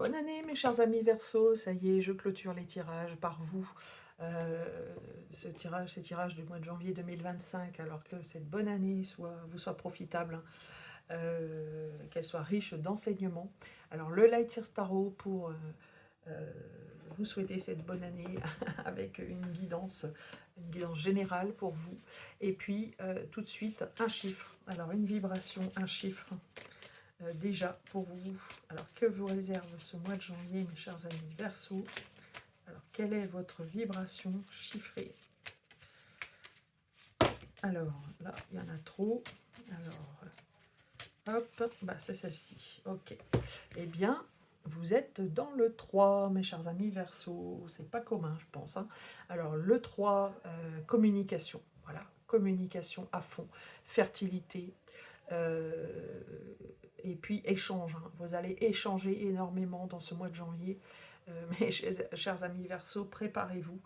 Bonne année mes chers amis Verseau, ça y est, je clôture les tirages par vous. Ces tirages du mois de janvier 2025, alors que cette bonne année vous soit profitable, hein, qu'elle soit riche d'enseignements. Alors le Light Seer Tarot pour vous souhaiter cette bonne année avec une guidance générale pour vous. Et puis tout de suite un chiffre, alors une vibration, un chiffre. Déjà pour vous. Alors que vous réserve ce mois de janvier, mes chers amis Verseau? Alors quelle est votre vibration chiffrée? Alors là, il y en a trop. Alors hop, bah c'est celle-ci. Ok. Eh bien, vous êtes dans le 3, mes chers amis Verseau. C'est pas commun, je pense, hein. Alors le 3, communication. Voilà, communication à fond, fertilité. Euh, et puis échange, hein. Vous allez échanger énormément dans ce mois de janvier. Mes chers amis Verseau, préparez-vous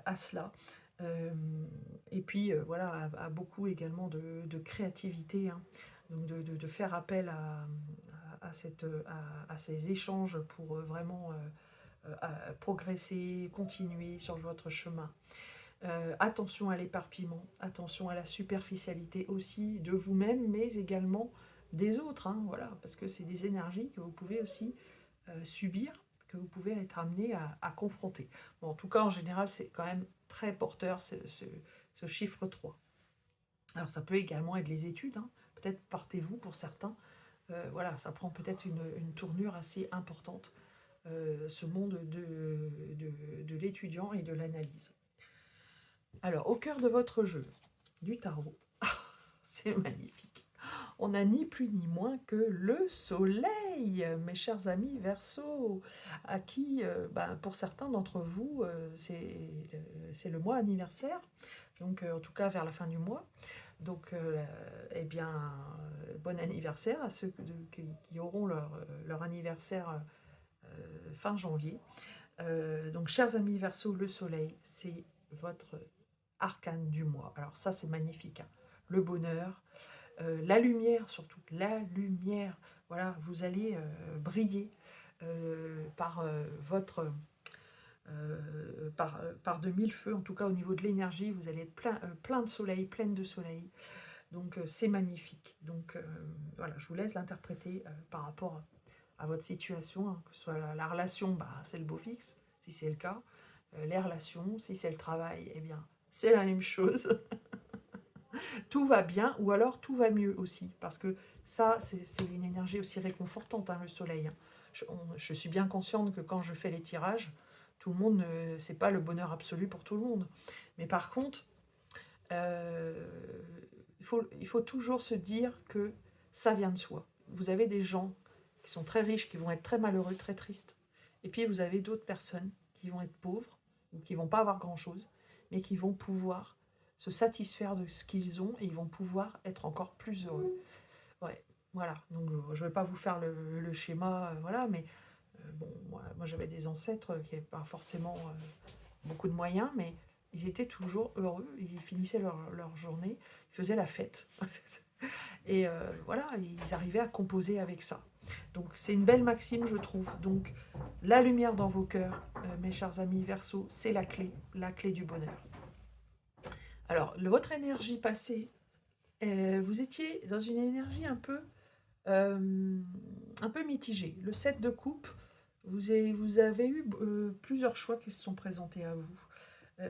à cela. Euh, et puis voilà, à beaucoup également de créativité, hein. Donc de faire appel à ces échanges pour vraiment progresser, continuer sur votre chemin. Attention à l'éparpillement, attention à la superficialité aussi de vous-même, mais également des autres, hein, voilà, parce que c'est des énergies que vous pouvez aussi subir, que vous pouvez être amené à confronter. Bon, en tout cas, en général, c'est quand même très porteur ce chiffre 3. Alors, ça peut également être les études, hein. Peut-être partez-vous pour certains. Voilà, ça prend peut-être une tournure assez importante, ce monde de l'étudiant et de l'analyse. Alors, au cœur de votre jeu du tarot, c'est magnifique. On n'a ni plus ni moins que le soleil, mes chers amis Verseau, à qui, pour certains d'entre vous, c'est le mois anniversaire, donc en tout cas vers la fin du mois. Donc, eh bien, bon anniversaire à ceux qui auront leur anniversaire fin janvier. Donc, chers amis Verseau, le soleil, c'est votre arcane du mois. Alors ça, c'est magnifique, hein. Le bonheur, la lumière surtout, la lumière. Voilà, vous allez briller par par de mille feux, en tout cas au niveau de l'énergie, vous allez être plein de soleil, pleine de soleil. Donc c'est magnifique. Donc voilà, je vous laisse l'interpréter par rapport à votre situation, hein, que ce soit la relation, bah, c'est le beau fixe, si c'est le cas. Les relations, si c'est le travail, eh bien, c'est la même chose. Tout va bien, ou alors tout va mieux aussi, parce que ça, c'est une énergie aussi réconfortante, hein, le soleil, hein. Je suis bien consciente que quand je fais les tirages, tout le monde, c'est pas le bonheur absolu pour tout le monde. Mais par contre, euh, il faut toujours se dire que ça vient de soi. Vous avez des gens qui sont très riches, qui vont être très malheureux, très tristes. Et puis vous avez d'autres personnes qui vont être pauvres, ou qui vont pas avoir grand-chose, mais qui vont pouvoir se satisfaire de ce qu'ils ont et ils vont pouvoir être encore plus heureux. Ouais, voilà. Donc je ne vais pas vous faire le schéma, voilà, mais bon, moi j'avais des ancêtres qui n'avaient pas forcément beaucoup de moyens, mais ils étaient toujours heureux, ils finissaient leur journée, ils faisaient la fête. Et voilà, ils arrivaient à composer avec ça. Donc c'est une belle maxime, je trouve. Donc la lumière dans vos cœurs, mes chers amis Verseau, c'est la clé du bonheur. Alors, votre énergie passée, vous étiez dans une énergie un peu mitigée. Le 7 de coupe, vous avez eu plusieurs choix qui se sont présentés à vous.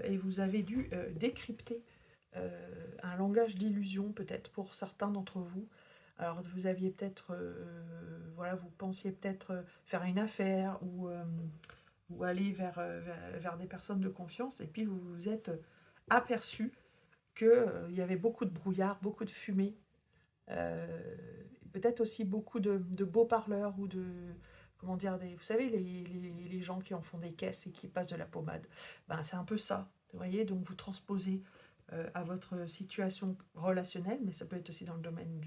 Et vous avez dû décrypter un langage d'illusion, peut-être, pour certains d'entre vous. Alors, vous aviez peut-être, voilà, vous pensiez peut-être faire une affaire ou aller vers des personnes de confiance, et puis vous vous êtes aperçu qu'il y avait beaucoup de brouillard, beaucoup de fumée, euh, peut-être aussi beaucoup de beaux parleurs ou de, comment dire, vous savez, les gens qui en font des caisses et qui passent de la pommade. Ben, c'est un peu ça, vous voyez, donc vous transposez à votre situation relationnelle, mais ça peut être aussi dans le domaine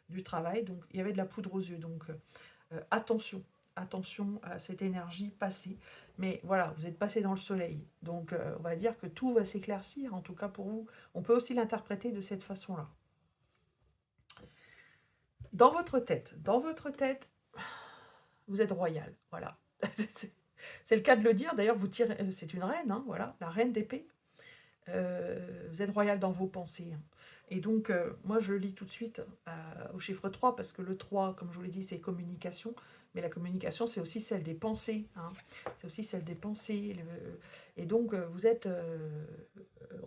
du travail. Donc il y avait de la poudre aux yeux, donc attention. Attention à cette énergie passée. Mais voilà, vous êtes passé dans le soleil. Donc on va dire que tout va s'éclaircir, en tout cas pour vous. On peut aussi l'interpréter de cette façon-là. Dans votre tête, vous êtes royal, voilà. C'est le cas de le dire, d'ailleurs, vous tirez, c'est une reine, hein, voilà, la reine d'épée. Vous êtes royal dans vos pensées. Hein. Et donc, moi, je lis tout de suite au chiffre 3, parce que le 3, comme je vous l'ai dit, c'est communication. Mais la communication, c'est aussi celle des pensées. Hein. C'est aussi celle des pensées. Et donc, vous êtes,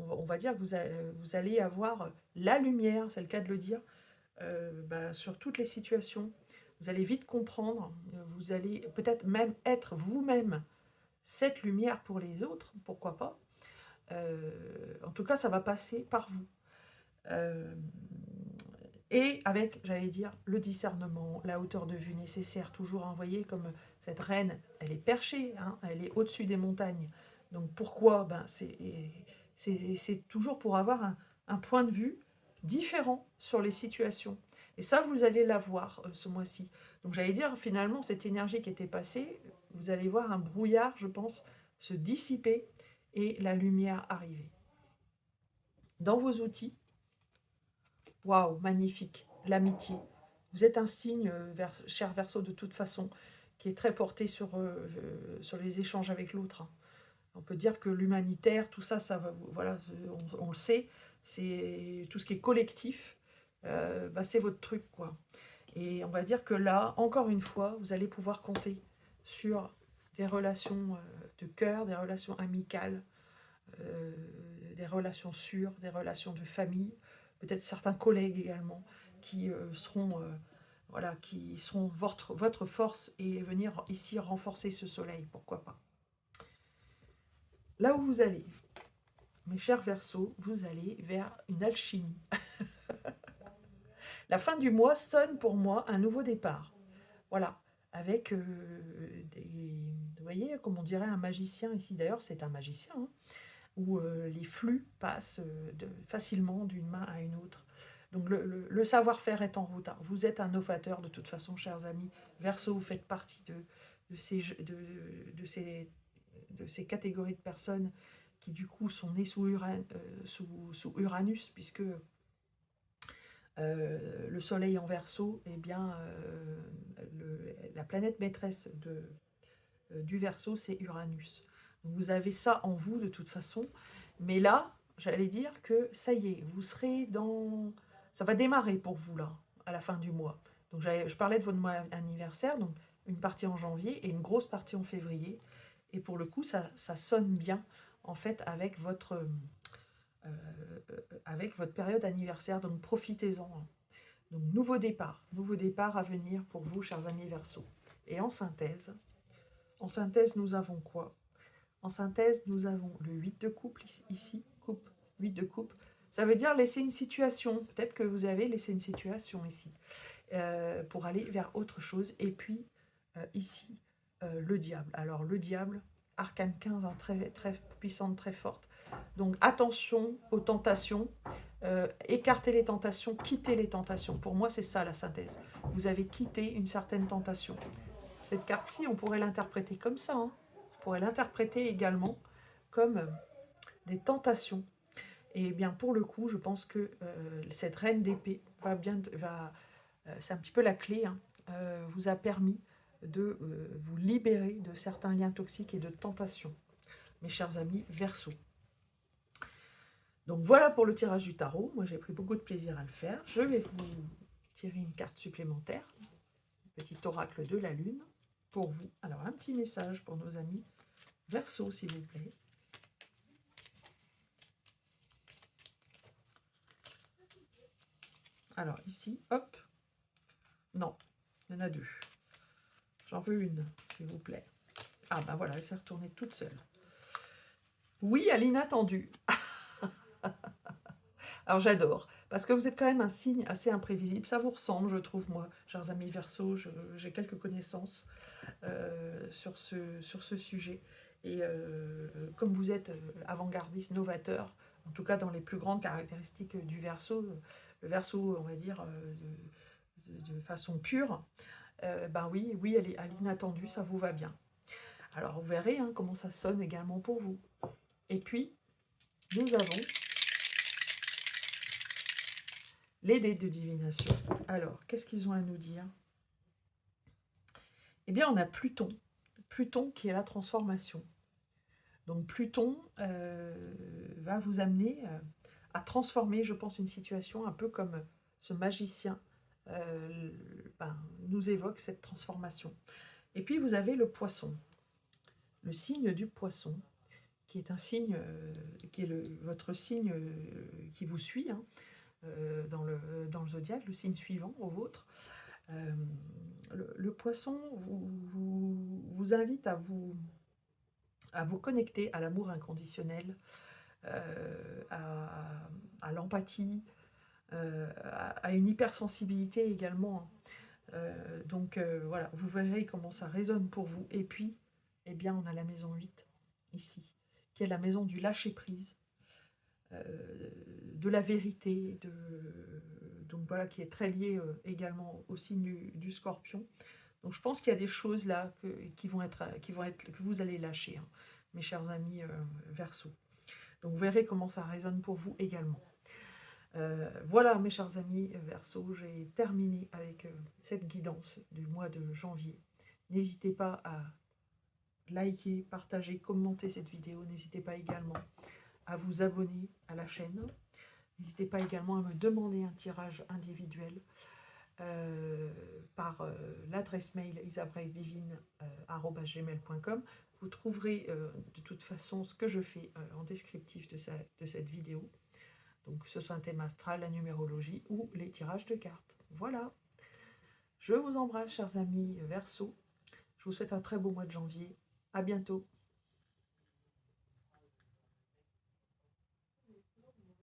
on va dire que vous allez avoir la lumière, c'est le cas de le dire, sur toutes les situations. Vous allez vite comprendre. Vous allez peut-être même être vous-même cette lumière pour les autres, pourquoi pas. En tout cas, ça va passer par vous. Et avec, j'allais dire, le discernement, la hauteur de vue nécessaire, toujours envoyé comme cette reine, elle est perchée, hein, elle est au-dessus des montagnes. Donc pourquoi c'est toujours pour avoir un point de vue différent sur les situations. Et ça, vous allez l'avoir ce mois-ci. Donc j'allais dire, finalement, cette énergie qui était passée, vous allez voir un brouillard, je pense, se dissiper et la lumière arriver. Dans vos outils, waouh, magnifique, l'amitié. Vous êtes un signe, cher Verseau, de toute façon, qui est très porté sur les échanges avec l'autre. Hein. On peut dire que l'humanitaire, tout ça, voilà, on le sait, c'est tout ce qui est collectif, c'est votre truc, quoi. Et on va dire que là, encore une fois, vous allez pouvoir compter sur des relations de cœur, des relations amicales, des relations sûres, des relations de famille, peut-être certains collègues également, qui seront votre force et venir ici renforcer ce soleil, pourquoi pas. Là où vous allez, mes chers Verseaux, vous allez vers une alchimie. La fin du mois sonne pour moi un nouveau départ. Voilà, avec vous voyez, comme on dirait un magicien ici, d'ailleurs c'est un magicien, hein, où les flux passent facilement d'une main à une autre. Donc le savoir-faire est en route. Hein. Vous êtes un novateur de toute façon, chers amis. Verseau, vous faites partie de ces catégories de personnes qui du coup sont nées sous Uranus, puisque le soleil en Verseau, eh bien, la planète maîtresse du Verseau, c'est Uranus. Donc vous avez ça en vous de toute façon. Mais là, j'allais dire que ça y est, vous serez dans... Ça va démarrer pour vous là, à la fin du mois. Donc je parlais de votre mois anniversaire, donc une partie en janvier et une grosse partie en février. Et pour le coup, ça sonne bien, en fait, avec votre période anniversaire. Donc profitez-en. Donc nouveau départ à venir pour vous, chers amis Verseaux. Et en synthèse, nous avons quoi? En synthèse, nous avons le 8 de coupe ici, 8 de coupe. Ça veut dire laisser une situation. Peut-être que vous avez laissé une situation ici pour aller vers autre chose. Et puis ici, le diable. Alors le diable, arcane 15, hein, très, très puissante, très forte. Donc attention aux tentations. Écartez les tentations, quittez les tentations. Pour moi, c'est ça la synthèse. Vous avez quitté une certaine tentation. Cette carte-ci, on pourrait l'interpréter comme ça. Hein. On pourrait l'interpréter également comme des tentations. Et bien pour le coup, je pense que cette reine d'épée c'est un petit peu la clé, hein, vous a permis de vous libérer de certains liens toxiques et de tentations. Mes chers amis Verseau. Donc voilà pour le tirage du tarot. Moi j'ai pris beaucoup de plaisir à le faire. Je vais vous tirer une carte supplémentaire. Petit oracle de la lune. Pour vous. Alors, un petit message pour nos amis Verseau, s'il vous plaît. Alors, ici, hop. Non, il y en a deux. J'en veux une, s'il vous plaît. Ah, ben voilà, elle s'est retournée toute seule. Oui, à l'inattendu. Alors, j'adore. Parce que vous êtes quand même un signe assez imprévisible. Ça vous ressemble, je trouve, moi, chers amis Verseau. J'ai quelques connaissances sur ce sujet. Et comme vous êtes avant-gardiste, novateur, en tout cas dans les plus grandes caractéristiques du Verseau, le Verseau, on va dire, de façon pure, oui, elle est à l'inattendu, ça vous va bien. Alors vous verrez hein, comment ça sonne également pour vous. Et puis, nous avons les dés de divination. Alors, qu'est-ce qu'ils ont à nous dire? Eh bien, on a Pluton. Pluton qui est la transformation. Donc Pluton va vous amener à transformer, je pense, une situation un peu comme ce magicien nous évoque cette transformation. Et puis vous avez le poisson, le signe du poisson, qui est un signe, qui est votre signe qui vous suit dans le zodiaque, le signe suivant au vôtre. Le poisson vous invite à vous connecter à l'amour inconditionnel, à l'empathie, à une hypersensibilité également. Voilà, vous verrez comment ça résonne pour vous. Et puis, eh bien, on a la maison 8, ici, qui est la maison du lâcher-prise, de la vérité, donc voilà, qui est très liée également au signe du Scorpion. Donc je pense qu'il y a des choses là que vous allez lâcher, hein, mes chers amis Verseau. Donc vous verrez comment ça résonne pour vous également. Voilà, mes chers amis Verseau, j'ai terminé avec cette guidance du mois de janvier. N'hésitez pas à liker, partager, commenter cette vidéo. N'hésitez pas également à vous abonner à la chaîne. N'hésitez pas également à me demander un tirage individuel par l'adresse mail isabraisdivine@gmail.com. Vous trouverez de toute façon ce que je fais en descriptif de cette vidéo. Donc que ce soit un thème astral, la numérologie ou les tirages de cartes. Voilà. Je vous embrasse, chers amis Verseau. Je vous souhaite un très beau mois de janvier. À bientôt.